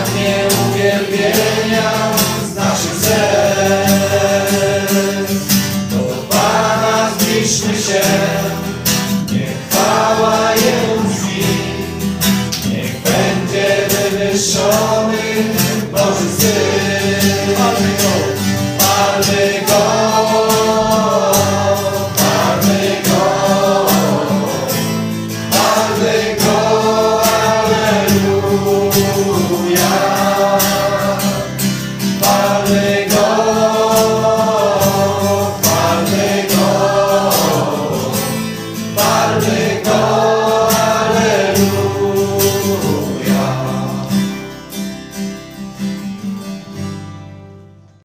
pragnie uwielbienia z naszych serc. Do Pana zbliżmy się, niech chwała Jemu brzmi, niech będzie wywyższony Boży Syn. Chwalmy Go, chwalmy